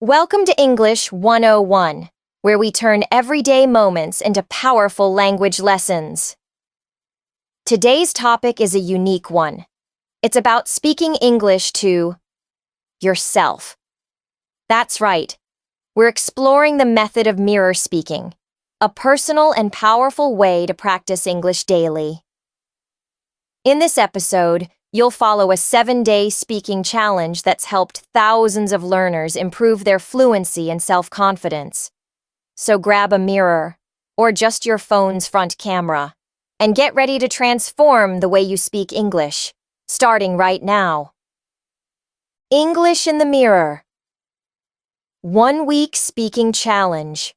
Welcome to English 101, where we turn everyday moments into powerful language lessons. Today's topic is a unique one. It's about speaking English to yourself. That's right. We're exploring the method of mirror speaking, a personal and powerful way to practice English daily. In this episode, you'll follow a 7-day speaking challenge that's helped thousands of learners improve their fluency and self-confidence. So grab a mirror, or just your phone's front camera, and get ready to transform the way you speak English, starting right now. English in the Mirror. 1-week speaking challenge.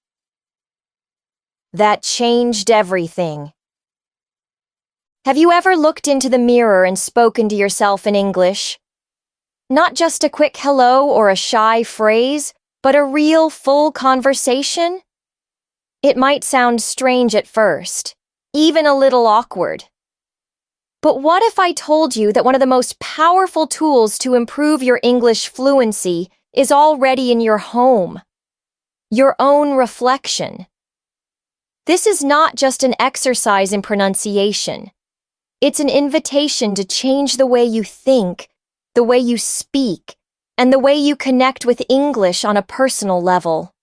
That changed everything. Have you ever looked into the mirror and spoken to yourself in English? Not just a quick hello or a shy phrase, but a real full conversation? It might sound strange at first, even a little awkward. But what if I told you that one of the most powerful tools to improve your English fluency is already in your home? Your own reflection. This is not just an exercise in pronunciation. It's an invitation to change the way you think, the way you speak, and the way you connect with English on a personal level.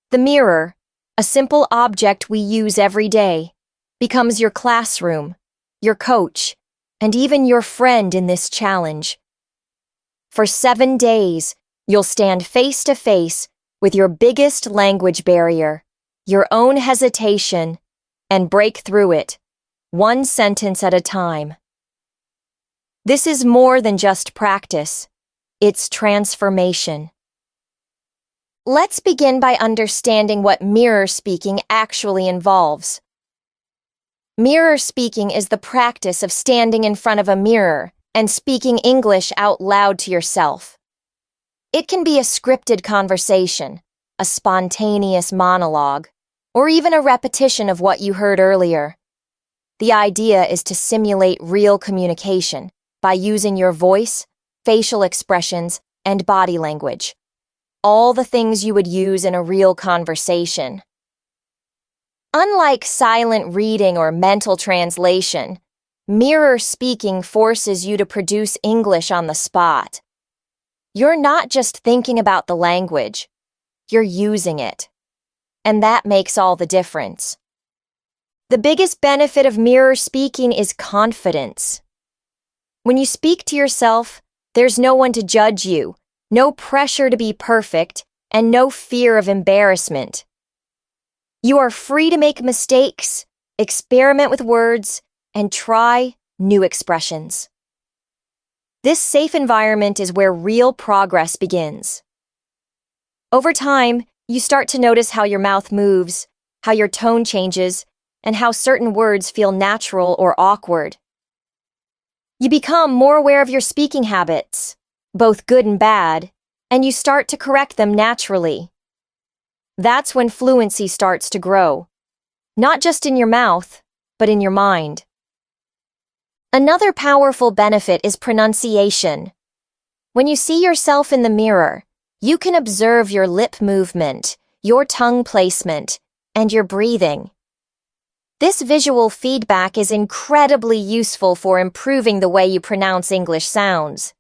The mirror, a simple object we use every day, becomes your classroom, your coach, and even your friend in this challenge. For 7 days, you'll stand face to face with your biggest language barrier, your own hesitation, and break through it, one sentence at a time. This is more than just practice. It's transformation. Let's begin by understanding what mirror speaking actually involves. Mirror speaking is the practice of standing in front of a mirror and speaking English out loud to yourself. It can be a scripted conversation, a spontaneous monologue, or even a repetition of what you heard earlier. The idea is to simulate real communication by using your voice, facial expressions, and body language. All the things you would use in a real conversation. Unlike silent reading or mental translation, mirror speaking forces you to produce English on the spot. You're not just thinking about the language, you're using it. And that makes all the difference. The biggest benefit of mirror speaking is confidence. When you speak to yourself, there's no one to judge you, no pressure to be perfect, and no fear of embarrassment. You are free to make mistakes, experiment with words, and try new expressions. This safe environment is where real progress begins. Over time, you start to notice how your mouth moves, how your tone changes, and how certain words feel natural or awkward. You become more aware of your speaking habits, both good and bad, and you start to correct them naturally. That's when fluency starts to grow, not just in your mouth, but in your mind. Another powerful benefit is pronunciation. When you see yourself in the mirror, you can observe your lip movement, your tongue placement, and your breathing. This visual feedback is incredibly useful for improving the way you pronounce English sounds.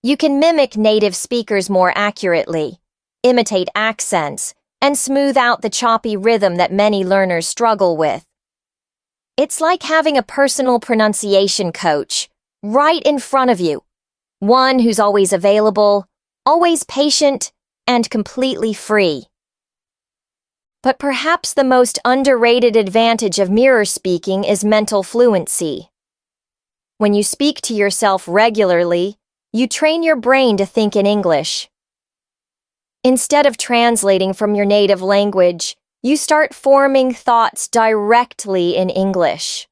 You can mimic native speakers more accurately, imitate accents, and smooth out the choppy rhythm that many learners struggle with. It's like having a personal pronunciation coach right in front of you, one who's always available, always patient, and completely free. But perhaps the most underrated advantage of mirror speaking is mental fluency. When you speak to yourself regularly, you train your brain to think in English. Instead of translating from your native language, you start forming thoughts directly in English.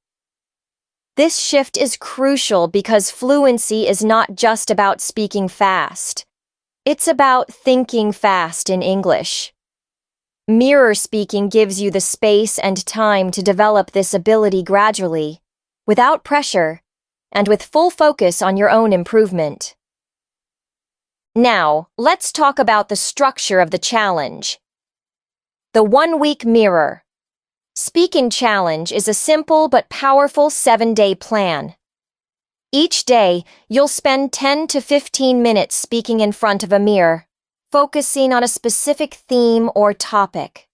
This shift is crucial because fluency is not just about speaking fast. It's about thinking fast in English. Mirror speaking gives you the space and time to develop this ability gradually, without pressure, and with full focus on your own improvement. Now, let's talk about the structure of the challenge. The 1-week mirror. Speaking challenge is a simple but powerful 7-day plan. Each day, you'll spend 10 to 15 minutes speaking in front of a mirror, focusing on a specific theme or topic.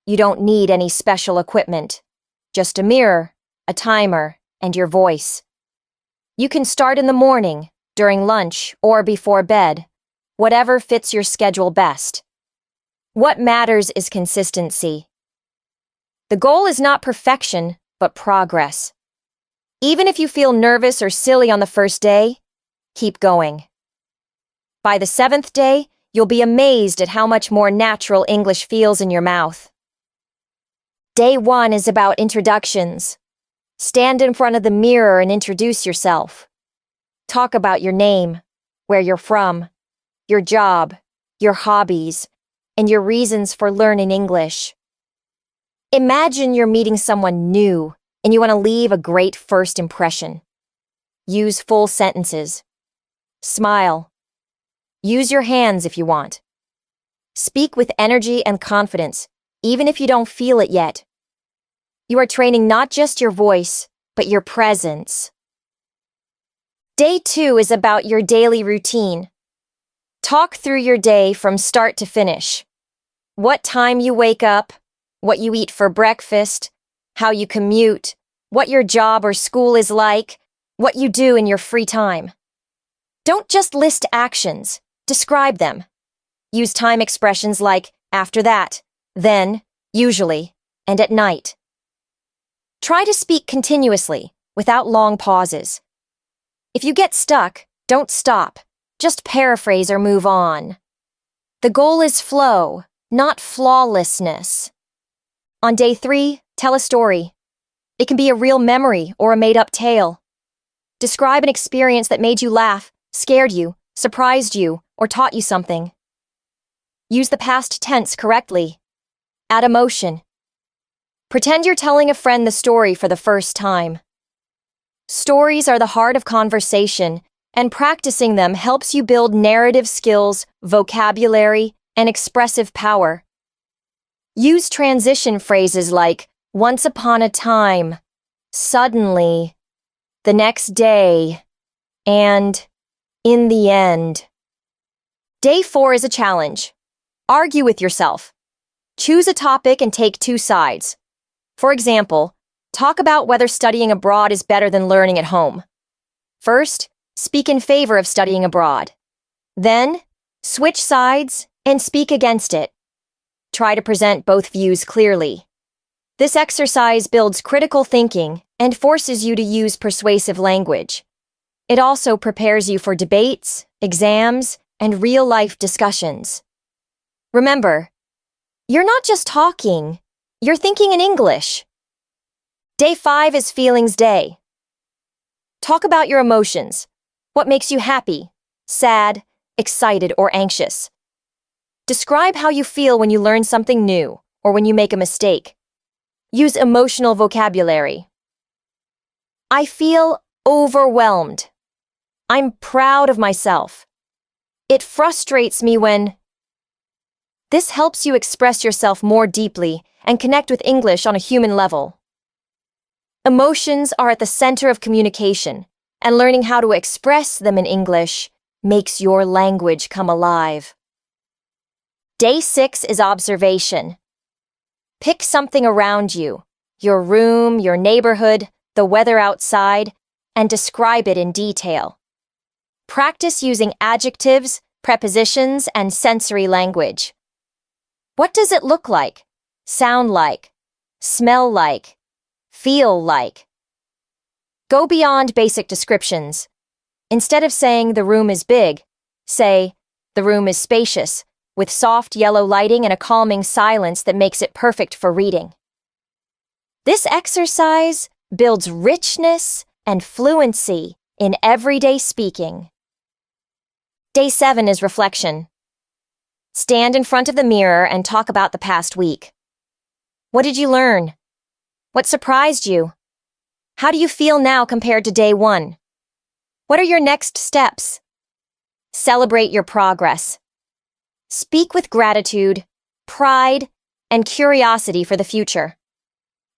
You don't need any special equipment, just a mirror, a timer, and your voice. You can start in the morning, during lunch, or before bed, whatever fits your schedule best. What matters is consistency. The goal is not perfection, but progress. Even if you feel nervous or silly on the first day, keep going. By the 7th day, you'll be amazed at how much more natural English feels in your mouth. Day 1 is about introductions. Stand in front of the mirror and introduce yourself. Talk about your name, where you're from, your job, your hobbies, and your reasons for learning English. Imagine you're meeting someone new and you want to leave a great first impression. Use full sentences. Smile. Use your hands if you want. Speak with energy and confidence, even if you don't feel it yet. You are training not just your voice, but your presence. Day 2 is about your daily routine. Talk through your day from start to finish. What time you wake up, what you eat for breakfast, how you commute, what your job or school is like, what you do in your free time. Don't just list actions, describe them. Use time expressions like after that, then, usually, and at night. Try to speak continuously, without long pauses. If you get stuck, don't stop. Just paraphrase or move on. The goal is flow, not flawlessness. On day 3, tell a story. It can be a real memory or a made-up tale. Describe an experience that made you laugh, scared you, surprised you, or taught you something. Use the past tense correctly. Add emotion. Pretend you're telling a friend the story for the first time. Stories are the heart of conversation, and practicing them helps you build narrative skills, vocabulary, and expressive power. Use transition phrases like once upon a time, suddenly, the next day, and in the end. Day 4 is a challenge. Argue with yourself. Choose a topic and take 2 sides. For example, talk about whether studying abroad is better than learning at home. First, speak in favor of studying abroad. Then, switch sides and speak against it. Try to present both views clearly. This exercise builds critical thinking and forces you to use persuasive language. It also prepares you for debates, exams, and real-life discussions. Remember, you're not just talking, you're thinking in English. Day 5 is Feelings Day. Talk about your emotions. What makes you happy, sad, excited, or anxious? Describe how you feel when you learn something new or when you make a mistake. Use emotional vocabulary. I feel overwhelmed. I'm proud of myself. It frustrates me when... This helps you express yourself more deeply and connect with English on a human level. Emotions are at the center of communication, and learning how to express them in English makes your language come alive. Day 6 is observation. Pick something around you, your room, your neighborhood, the weather outside, and describe it in detail. Practice using adjectives, prepositions, and sensory language. What does it look like, sound like, smell like, feel like? Go beyond basic descriptions. Instead of saying the room is big, say the room is spacious, with soft yellow lighting and a calming silence that makes it perfect for reading. This exercise builds richness and fluency in everyday speaking. Day 7 is reflection. Stand in front of the mirror and talk about the past week. What did you learn? What surprised you? How do you feel now compared to day 1? What are your next steps? Celebrate your progress. Speak with gratitude, pride, and curiosity for the future.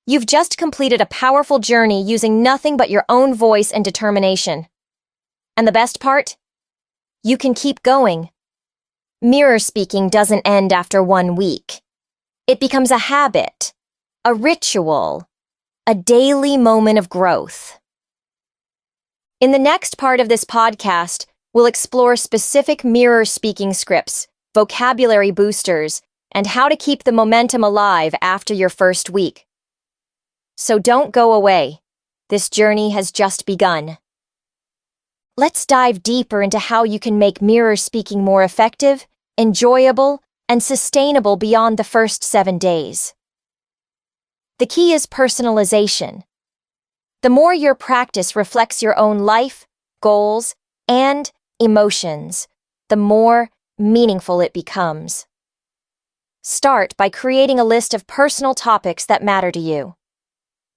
You've just completed a powerful journey using nothing but your own voice and determination. And the best part? You can keep going. Mirror speaking doesn't end after 1 week. It becomes a habit, a ritual, a daily moment of growth. In the next part of this podcast, we'll explore specific mirror speaking scripts, vocabulary boosters, and how to keep the momentum alive after your first week. So don't go away. This journey has just begun. Let's dive deeper into how you can make mirror speaking more effective, enjoyable, and sustainable beyond the first 7 days. The key is personalization. The more your practice reflects your own life, goals, and emotions, the more meaningful it becomes. Start by creating a list of personal topics that matter to you.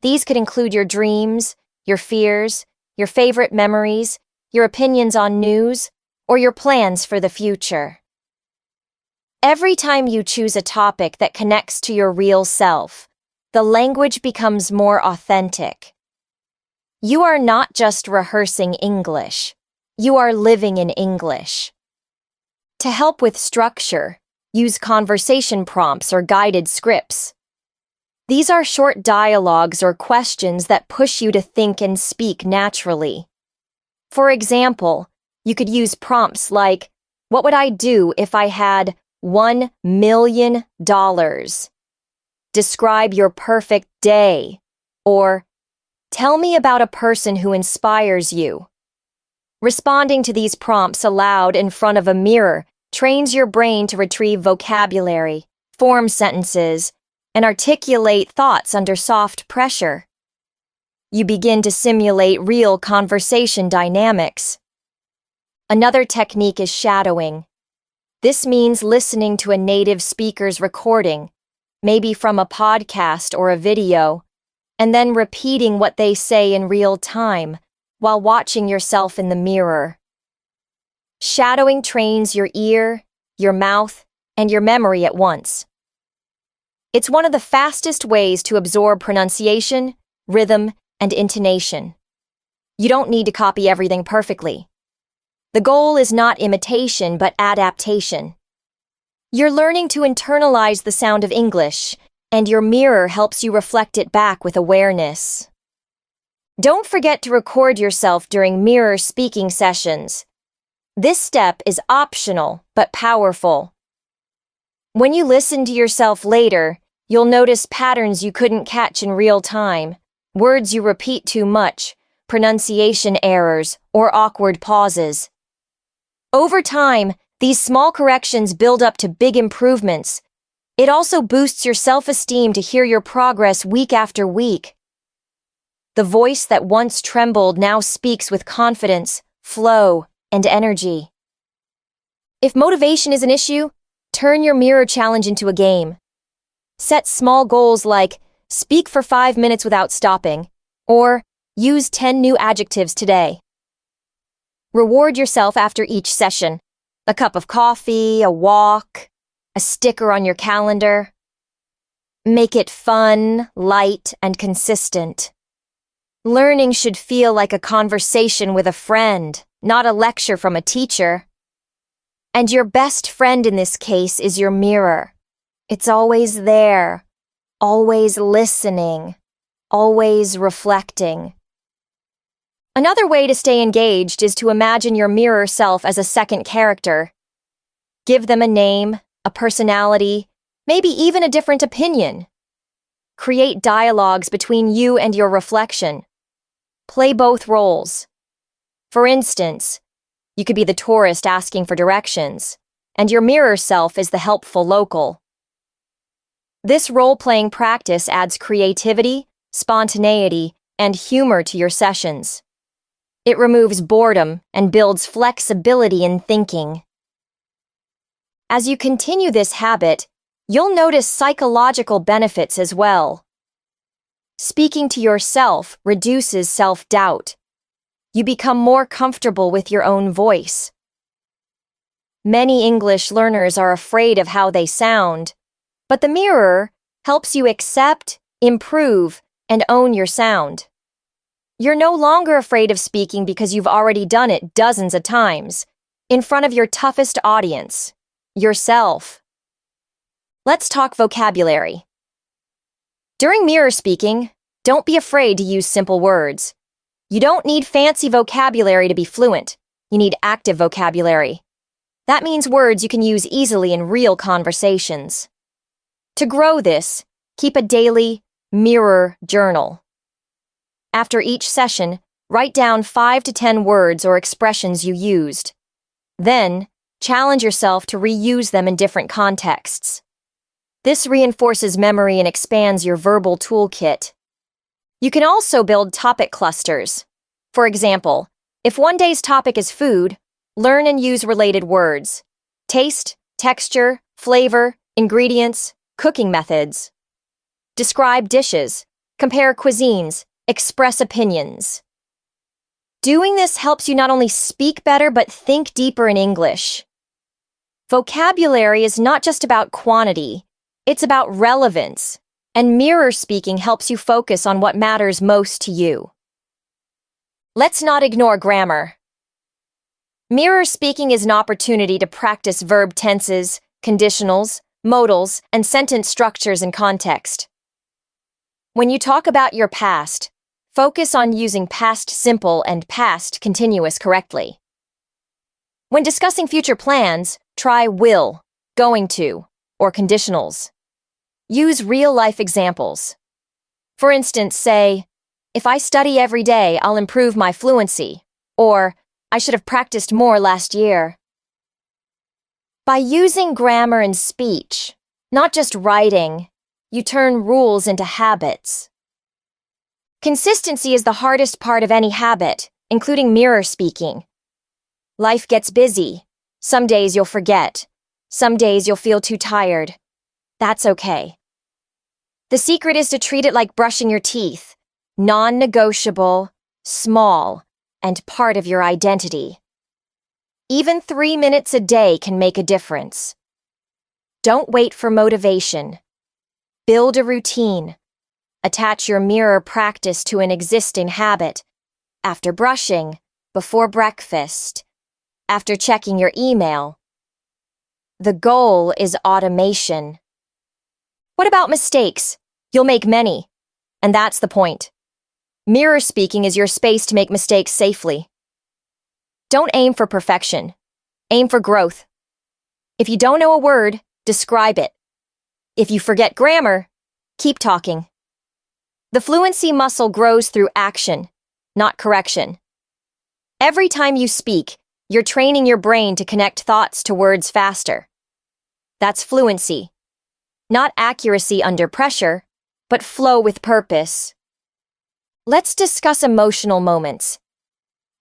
These could include your dreams, your fears, your favorite memories, your opinions on news, or your plans for the future. Every time you choose a topic that connects to your real self, the language becomes more authentic. You are not just rehearsing English, you are living in English. To help with structure, use conversation prompts or guided scripts. These are short dialogues or questions that push you to think and speak naturally. For example, you could use prompts like, "What would I do if I had $1 million? Describe your perfect day," or "Tell me about a person who inspires you." Responding to these prompts aloud in front of a mirror trains your brain to retrieve vocabulary, form sentences, and articulate thoughts under soft pressure. You begin to simulate real conversation dynamics. Another technique is shadowing. This means listening to a native speaker's recording, maybe from a podcast or a video, and then repeating what they say in real time while watching yourself in the mirror. Shadowing trains your ear, your mouth, and your memory at once. It's one of the fastest ways to absorb pronunciation, rhythm, and intonation. You don't need to copy everything perfectly. The goal is not imitation, but adaptation. You're learning to internalize the sound of English, and your mirror helps you reflect it back with awareness. Don't forget to record yourself during mirror speaking sessions. This step is optional, but powerful. When you listen to yourself later, you'll notice patterns you couldn't catch in real time, words you repeat too much, pronunciation errors, or awkward pauses. Over time, these small corrections build up to big improvements. It also boosts your self-esteem to hear your progress week after week. The voice that once trembled now speaks with confidence, flow, and energy. If motivation is an issue, turn your mirror challenge into a game. Set small goals like speak for 5 minutes without stopping, or use 10 new adjectives today. Reward yourself after each session. A cup of coffee, a walk, a sticker on your calendar. Make it fun, light, and consistent. Learning should feel like a conversation with a friend, not a lecture from a teacher. And your best friend in this case is your mirror. It's always there, always listening, always reflecting. Another way to stay engaged is to imagine your mirror self as a second character. Give them a name, a personality, maybe even a different opinion. Create dialogues between you and your reflection. Play both roles. For instance, you could be the tourist asking for directions, and your mirror self is the helpful local. This role-playing practice adds creativity, spontaneity, and humor to your sessions. It removes boredom and builds flexibility in thinking. As you continue this habit, you'll notice psychological benefits as well. Speaking to yourself reduces self-doubt. You become more comfortable with your own voice. Many English learners are afraid of how they sound, but the mirror helps you accept, improve, and own your sound. You're no longer afraid of speaking because you've already done it dozens of times, in front of your toughest audience, yourself. Let's talk vocabulary. During mirror speaking, don't be afraid to use simple words. You don't need fancy vocabulary to be fluent. You need active vocabulary. That means words you can use easily in real conversations. To grow this, keep a daily mirror journal. After each session, write down 5 to 10 words or expressions you used. Then, challenge yourself to reuse them in different contexts. This reinforces memory and expands your verbal toolkit. You can also build topic clusters. For example, if one day's topic is food, learn and use related words: taste, texture, flavor, ingredients, cooking methods. Describe dishes, compare cuisines, express opinions. Doing this helps you not only speak better but think deeper in English. Vocabulary is not just about quantity, it's about relevance, and mirror speaking helps you focus on what matters most to you. Let's not ignore grammar. Mirror speaking is an opportunity to practice verb tenses, conditionals, modals, and sentence structures in context. When you talk about your past, focus on using past simple and past continuous correctly. When discussing future plans, try will, going to, or conditionals. Use real-life examples. For instance, say, "If I study every day, I'll improve my fluency," or "I should have practiced more last year." By using grammar in speech, not just writing, you turn rules into habits. Consistency is the hardest part of any habit, including mirror speaking. Life gets busy. Some days you'll forget. Some days you'll feel too tired. That's okay. The secret is to treat it like brushing your teeth, non-negotiable, small, and part of your identity. Even 3 minutes a day can make a difference. Don't wait for motivation. Build a routine. Attach your mirror practice to an existing habit. After brushing, before breakfast, after checking your email. The goal is automation. What about mistakes? You'll make many, and that's the point. Mirror speaking is your space to make mistakes safely. Don't aim for perfection. Aim for growth. If you don't know a word, describe it. If you forget grammar, keep talking. The fluency muscle grows through action, not correction. Every time you speak, you're training your brain to connect thoughts to words faster. That's fluency. Not accuracy under pressure, but flow with purpose. Let's discuss emotional moments.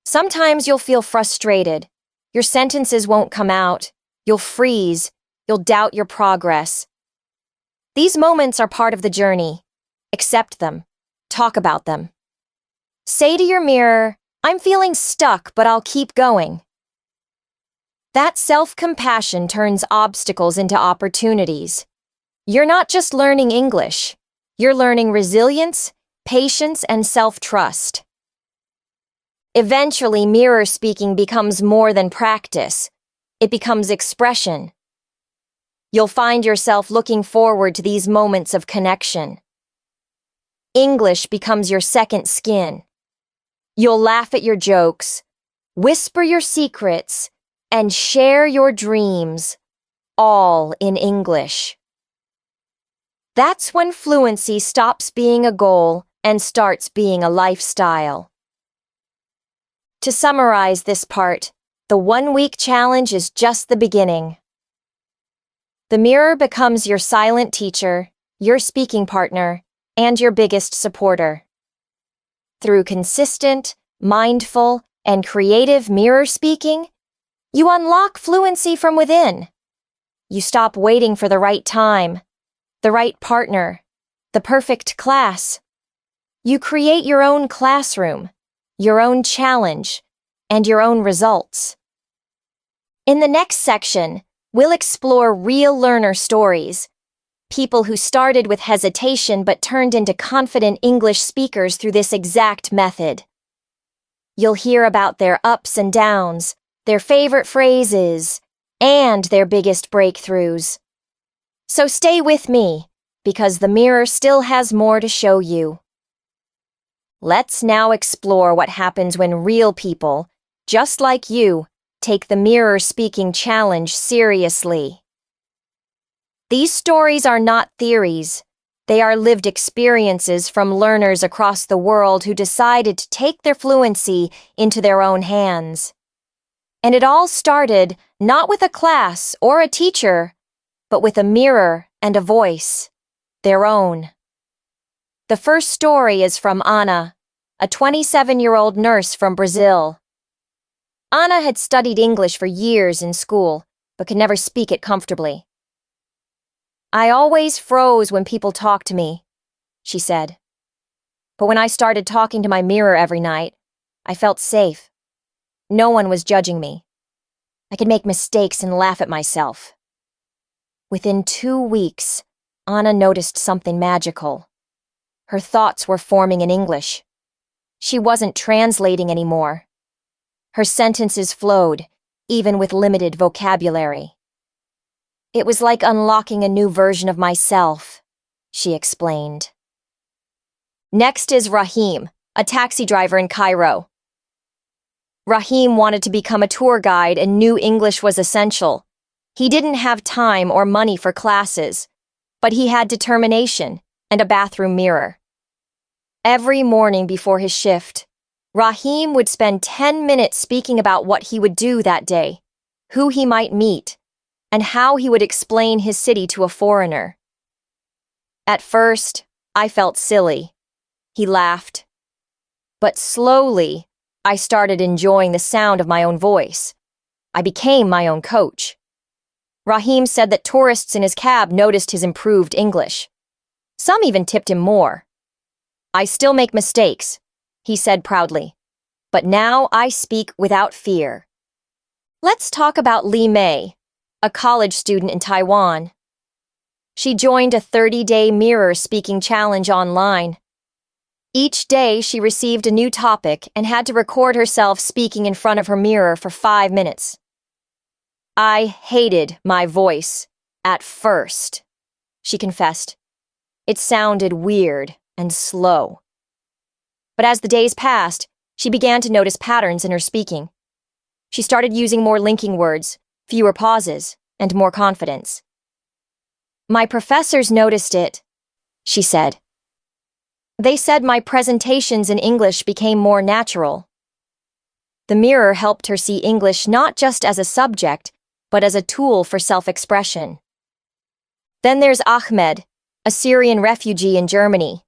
Sometimes you'll feel frustrated. Your sentences won't come out. You'll freeze. You'll doubt your progress. These moments are part of the journey. Accept them. Talk about them. Say to your mirror, "I'm feeling stuck, but I'll keep going." That self-compassion turns obstacles into opportunities. You're not just learning English. You're learning resilience, patience, and self-trust. Eventually, mirror speaking becomes more than practice. It becomes expression. You'll find yourself looking forward to these moments of connection. English becomes your second skin. You'll laugh at your jokes, whisper your secrets, and share your dreams, all in English. That's when fluency stops being a goal and starts being a lifestyle. To summarize this part, the 1-week challenge is just the beginning. The mirror becomes your silent teacher, your speaking partner, and your biggest supporter. Through consistent, mindful, and creative mirror speaking, you unlock fluency from within. You stop waiting for the right time, the right partner, the perfect class. You create your own classroom, your own challenge, and your own results. In the next section, we'll explore real learner stories. People who started with hesitation but turned into confident English speakers through this exact method. You'll hear about their ups and downs, their favorite phrases, and their biggest breakthroughs. So stay with me, because the mirror still has more to show you. Let's now explore what happens when real people, just like you, take the mirror speaking challenge seriously. These stories are not theories. They are lived experiences from learners across the world who decided to take their fluency into their own hands. And it all started not with a class or a teacher, but with a mirror and a voice, their own. The first story is from Ana, a 27-year-old nurse from Brazil. Ana had studied English for years in school, but could never speak it comfortably. "I always froze when people talked to me," she said. "But when I started talking to my mirror every night, I felt safe. No one was judging me. I could make mistakes and laugh at myself." Within 2 weeks, Ana noticed something magical. Her thoughts were forming in English. She wasn't translating anymore. Her sentences flowed, even with limited vocabulary. "It was like unlocking a new version of myself," she explained. Next is Rahim, a taxi driver in Cairo. Rahim wanted to become a tour guide and knew English was essential. He didn't have time or money for classes, but he had determination and a bathroom mirror. Every morning before his shift, Rahim would spend 10 minutes speaking about what he would do that day, who he might meet, and how he would explain his city to a foreigner. "At first, I felt silly," he laughed. "But slowly, I started enjoying the sound of my own voice. I became my own coach." Rahim said that tourists in his cab noticed his improved English. Some even tipped him more. "I still make mistakes," he said proudly, "but now I speak without fear." Let's talk about Li Mei, a college student in Taiwan. She joined a 30-day mirror speaking challenge online. Each day she received a new topic and had to record herself speaking in front of her mirror for 5 minutes. "I hated my voice at first," she confessed. "It sounded weird and slow." But as the days passed, she began to notice patterns in her speaking. She started using more linking words, fewer pauses, and more confidence. "My professors noticed it," she said. "They said my presentations in English became more natural." The mirror helped her see English not just as a subject, but as a tool for self-expression. Then there's Ahmed, a Syrian refugee in Germany.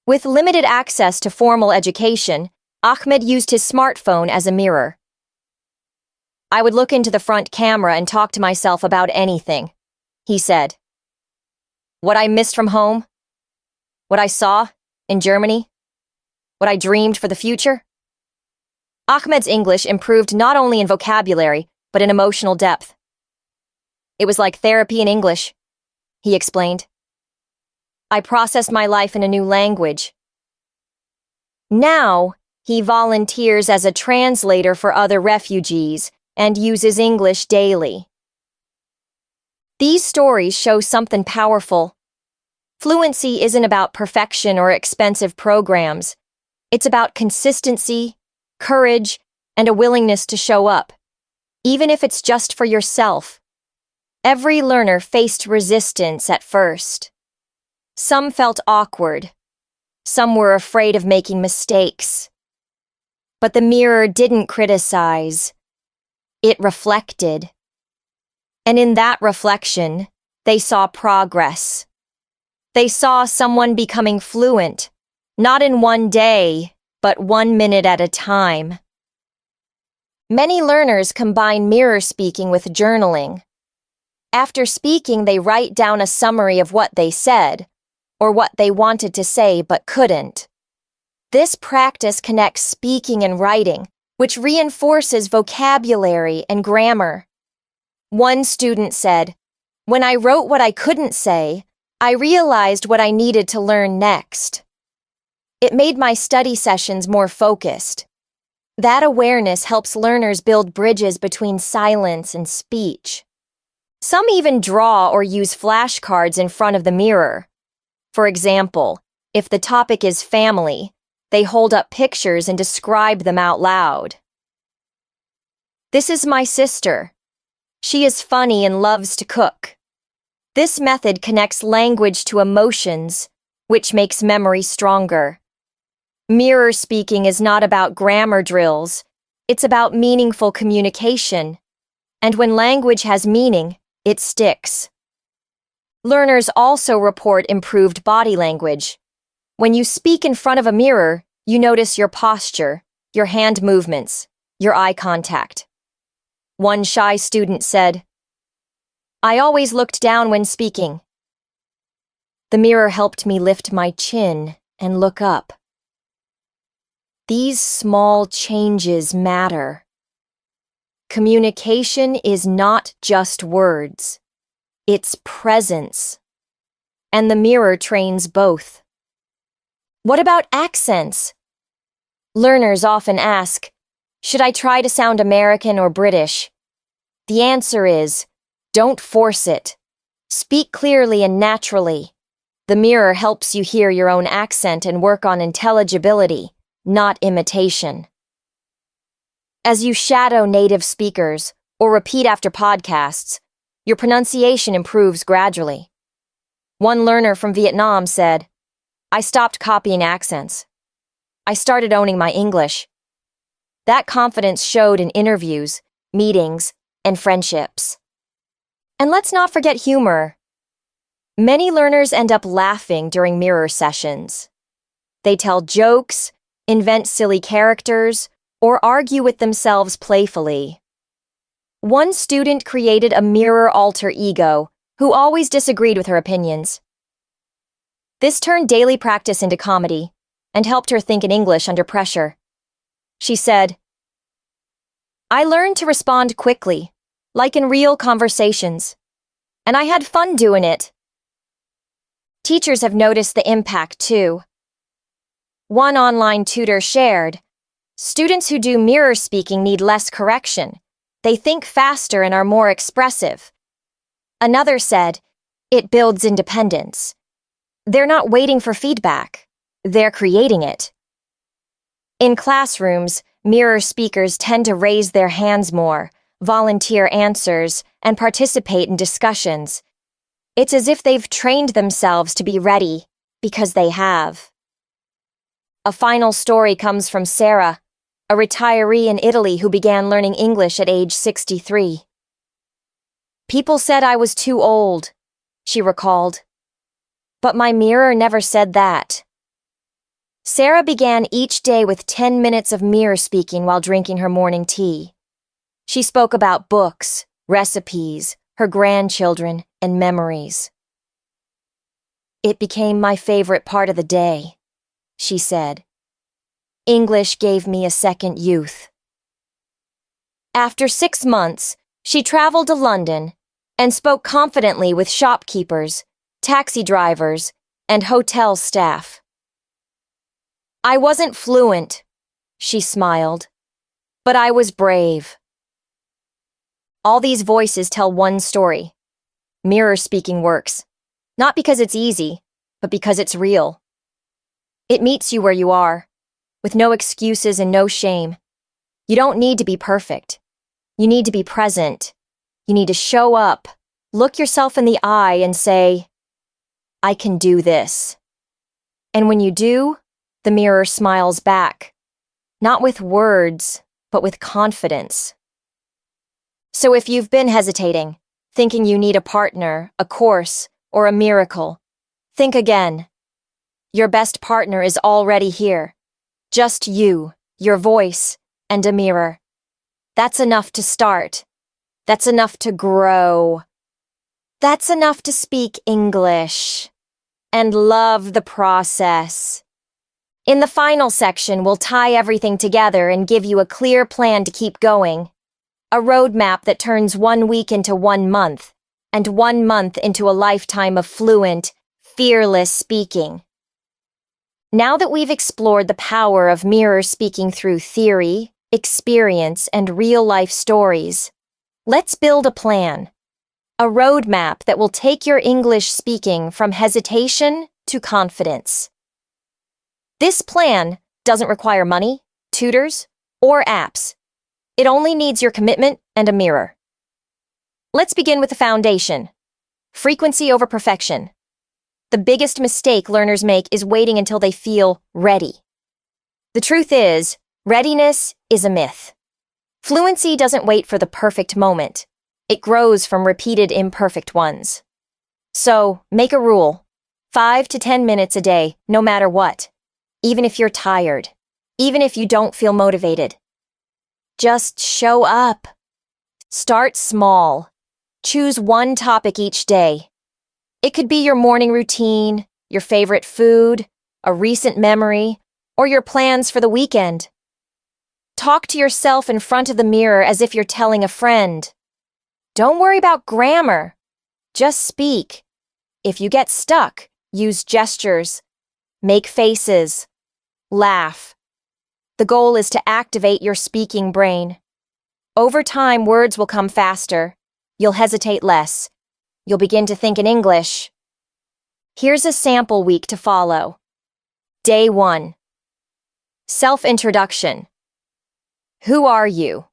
With limited access to formal education, Ahmed used his smartphone as a mirror. "I would look into the front camera and talk to myself about anything," he said. "What I missed from home? What I saw in Germany? What I dreamed for the future?" Ahmed's English improved not only in vocabulary, but in emotional depth. "It was like therapy in English," he explained. "I processed my life in a new language." Now, he volunteers as a translator for other refugees and uses English daily. These stories show something powerful. Fluency isn't about perfection or expensive programs. It's about consistency, courage, and a willingness to show up, even if it's just for yourself. Every learner faced resistance at first. Some felt awkward. Some were afraid of making mistakes. But the mirror didn't criticize. It reflected. And in that reflection, they saw progress. They saw someone becoming fluent, not in one day, but 1 minute at a time. Many learners combine mirror speaking with journaling. After speaking, they write down a summary of what they said, or what they wanted to say but couldn't. This practice connects speaking and writing, which reinforces vocabulary and grammar. One student said, "When I wrote what I couldn't say, I realized what I needed to learn next. It made my study sessions more focused." That awareness helps learners build bridges between silence and speech. Some even draw or use flashcards in front of the mirror. For example, if the topic is family, they hold up pictures and describe them out loud. "This is my sister. She is funny and loves to cook." This method connects language to emotions, which makes memory stronger. Mirror speaking is not about grammar drills, it's about meaningful communication. And when language has meaning, it sticks. Learners also report improved body language. When you speak in front of a mirror, you notice your posture, your hand movements, your eye contact. One shy student said, "I always looked down when speaking. The mirror helped me lift my chin and look up." These small changes matter. Communication is not just words, it's presence. And the mirror trains both. What about accents? Learners often ask, should I try to sound American or British? The answer is, don't force it. Speak clearly and naturally. The mirror helps you hear your own accent and work on intelligibility, not imitation. As you shadow native speakers or repeat after podcasts, your pronunciation improves gradually. One learner from Vietnam said, "I stopped copying accents. I started owning my English." That confidence showed in interviews, meetings, and friendships. And let's not forget humor. Many learners end up laughing during mirror sessions. They tell jokes, invent silly characters, or argue with themselves playfully. One student created a mirror alter ego who always disagreed with her opinions. This turned daily practice into comedy and helped her think in English under pressure. She said, "I learned to respond quickly, like in real conversations, and I had fun doing it." Teachers have noticed the impact too. One online tutor shared, "Students who do mirror speaking need less correction. They think faster and are more expressive." Another said, "It builds independence. They're not waiting for feedback. They're creating it." In classrooms, mirror speakers tend to raise their hands more, volunteer answers, and participate in discussions. It's as if they've trained themselves to be ready, because they have. A final story comes from Sarah, a retiree in Italy who began learning English at age 63. "People said I was too old," she recalled. "But my mirror never said that." Sarah began each day with 10 minutes of mirror speaking while drinking her morning tea. She spoke about books, recipes, her grandchildren, and memories. "It became my favorite part of the day," she said. "English gave me a second youth." After 6 months, she traveled to London and spoke confidently with shopkeepers, taxi drivers, and hotel staff. "I wasn't fluent," she smiled, "but I was brave." All these voices tell one story. Mirror speaking works, not because it's easy, but because it's real. It meets you where you are, with no excuses and no shame. You don't need to be perfect. You need to be present. You need to show up, look yourself in the eye and say, "I can do this." And when you do, the mirror smiles back, not with words, but with confidence. So if you've been hesitating, thinking you need a partner, a course, or a miracle, think again. Your best partner is already here. Just you, your voice, and a mirror. That's enough to start. That's enough to grow. That's enough to speak English and love the process. In the final section, we'll tie everything together and give you a clear plan to keep going. A roadmap that turns 1 week into 1 month, and 1 month into a lifetime of fluent, fearless speaking. Now that we've explored the power of mirror speaking through theory, experience, and real-life stories, let's build a plan. A roadmap that will take your English speaking from hesitation to confidence. This plan doesn't require money, tutors, or apps. It only needs your commitment and a mirror. Let's begin with the foundation. Frequency over perfection. The biggest mistake learners make is waiting until they feel ready. The truth is, readiness is a myth. Fluency doesn't wait for the perfect moment. It grows from repeated imperfect ones. So, make a rule. 5 to 10 minutes a day, no matter what. Even if you're tired. Even if you don't feel motivated. Just show up. Start small. Choose one topic each day. It could be your morning routine, your favorite food, a recent memory, or your plans for the weekend. Talk to yourself in front of the mirror as if you're telling a friend. Don't worry about grammar. Just speak. If you get stuck, use gestures. Make faces. Laugh. The goal is to activate your speaking brain. Over time, words will come faster. You'll hesitate less. You'll begin to think in English. Here's a sample week to follow. Day 1. Self-introduction. Who are you?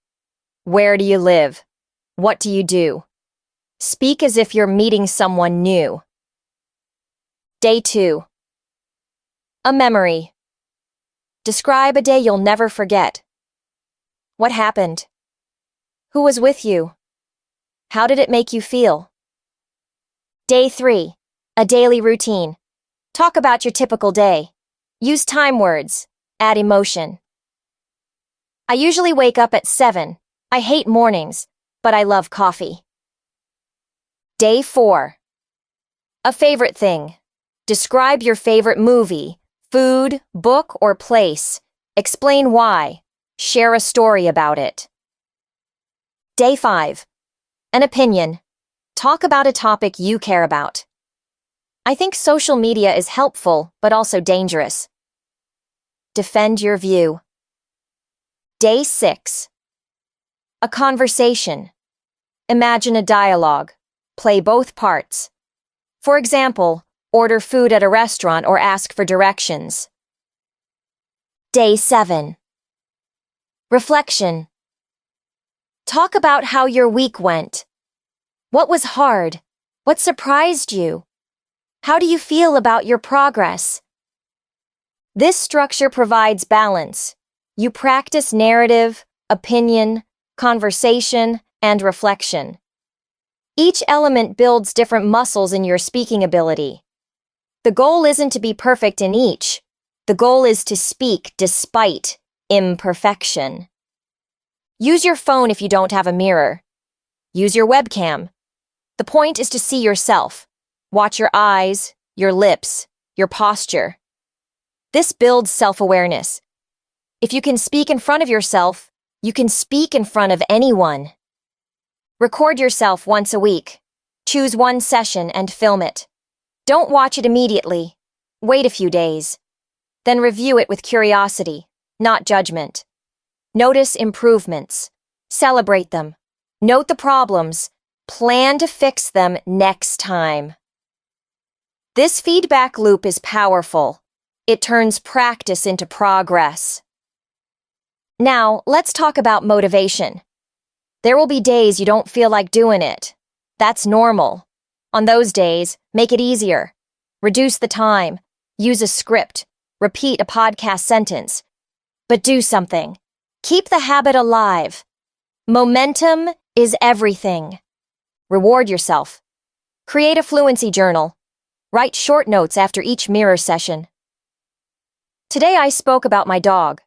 Where do you live? What do you do? Speak as if you're meeting someone new. Day 2. A memory. Describe a day you'll never forget. What happened? Who was with you? How did it make you feel? Day 3. A daily routine. Talk about your typical day. Use time words. Add emotion. I usually wake up at 7. I hate mornings, but I love coffee. Day 4. A favorite thing. Describe your favorite movie, food, book, or place. Explain why. Share a story about it. Day 5. An opinion. Talk about a topic you care about. I think social media is helpful, but also dangerous. Defend your view. Day 6. A conversation. Imagine a dialogue. Play both parts. For example, order food at a restaurant or ask for directions. Day 7. Reflection. Talk about how your week went. What was hard? What surprised you? How do you feel about your progress? This structure provides balance. You practice narrative, opinion, conversation, and reflection. Each element builds different muscles in your speaking ability. The goal isn't to be perfect in each. The goal is to speak despite imperfection. Use your phone if you don't have a mirror. Use your webcam. The point is to see yourself. Watch your eyes, your lips, your posture. This builds self-awareness. If you can speak in front of yourself, you can speak in front of anyone. Record yourself once a week. Choose one session and film it. Don't watch it immediately. Wait a few days. Then review it with curiosity, not judgment. Notice improvements. Celebrate them. Note the problems. Plan to fix them next time. This feedback loop is powerful. It turns practice into progress. Now, let's talk about motivation. There will be days you don't feel like doing it. That's normal. On those days, make it easier. Reduce the time. Use a script. Repeat a podcast sentence. But do something. Keep the habit alive. Momentum is everything. Reward yourself. Create a fluency journal. Write short notes after each mirror session. Today I spoke about my dog.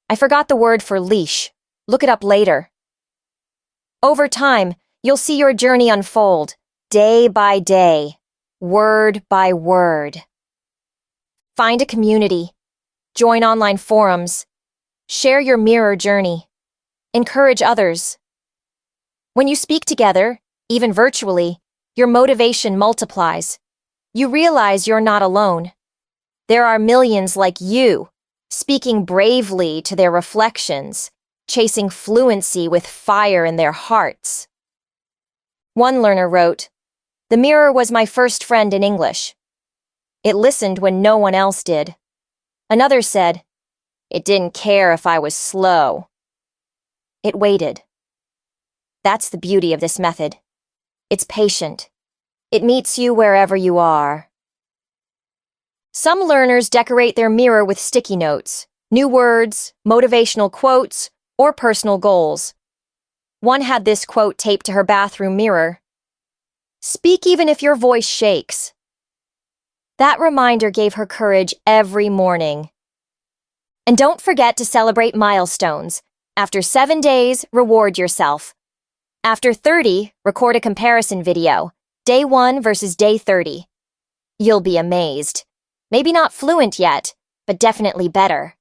I forgot the word for leash. Look it up later. Over time, you'll see your journey unfold, day by day, word by word. Find a community. Join online forums. Share your mirror journey. Encourage others. When you speak together, even virtually, your motivation multiplies. You realize you're not alone. There are millions like you, speaking bravely to their reflections, chasing fluency with fire in their hearts. One learner wrote, "The mirror was my first friend in English. It listened when no one else did." Another said, "It didn't care if I was slow. It waited." That's the beauty of this method. It's patient. It meets you wherever you are. Some learners decorate their mirror with sticky notes, new words, motivational quotes, or personal goals. One had this quote taped to her bathroom mirror: "Speak even if your voice shakes." That reminder gave her courage every morning. And don't forget to celebrate milestones. After 7 days, reward yourself. After 30, record a comparison video, day 1 versus day 30. You'll be amazed. Maybe not fluent yet, but definitely better.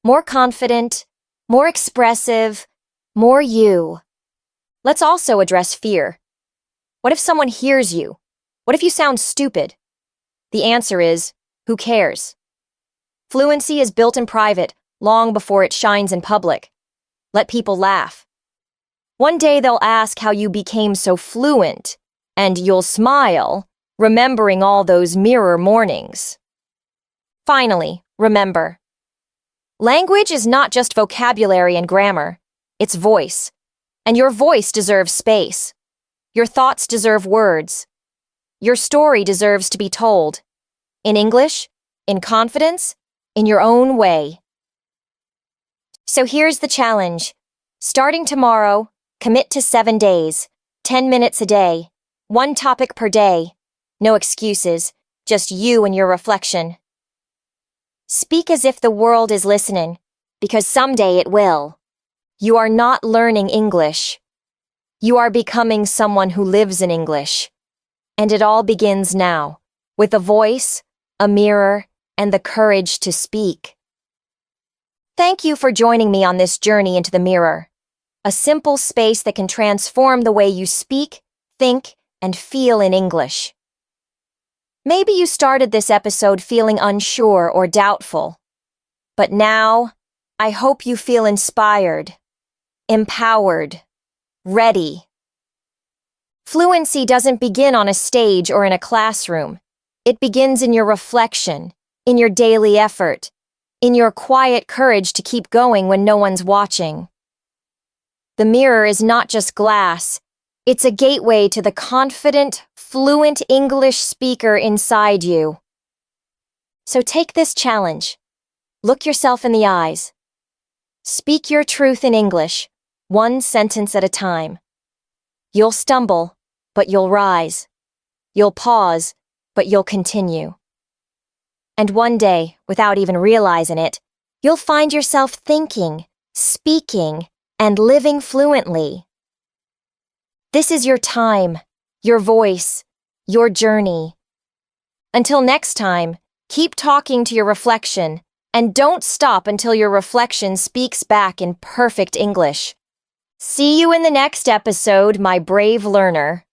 More confident, more expressive, more you. Let's also address fear. What if someone hears you? What if you sound stupid? The answer is, who cares? Fluency is built in private, long before it shines in public. Let people laugh. One day they'll ask how you became so fluent, and you'll smile, remembering all those mirror mornings. Finally, remember, language is not just vocabulary and grammar, it's voice. And your voice deserves space. Your thoughts deserve words. Your story deserves to be told. In English, in confidence, in your own way. So here's the challenge. Starting tomorrow, commit to 7 days, 10 minutes a day, 1 topic per day. No excuses, just you and your reflection. Speak as if the world is listening, because someday it will. You are not learning English. You are becoming someone who lives in English. And it all begins now, with a voice, a mirror, and the courage to speak. Thank you for joining me on this journey into the mirror, a simple space that can transform the way you speak, think, and feel in English. Maybe you started this episode feeling unsure or doubtful, but now, I hope you feel inspired, empowered, ready. Fluency doesn't begin on a stage or in a classroom. It begins in your reflection, in your daily effort, in your quiet courage to keep going when no one's watching. The mirror is not just glass. It's a gateway to the confident, fluent English speaker inside you. So take this challenge. Look yourself in the eyes. Speak your truth in English, 1 sentence at a time. You'll stumble, but you'll rise. You'll pause, but you'll continue. And one day, without even realizing it, you'll find yourself thinking, speaking, and living fluently. This is your time, your voice, your journey. Until next time, keep talking to your reflection, and don't stop until your reflection speaks back in perfect English. See you in the next episode, my brave learner.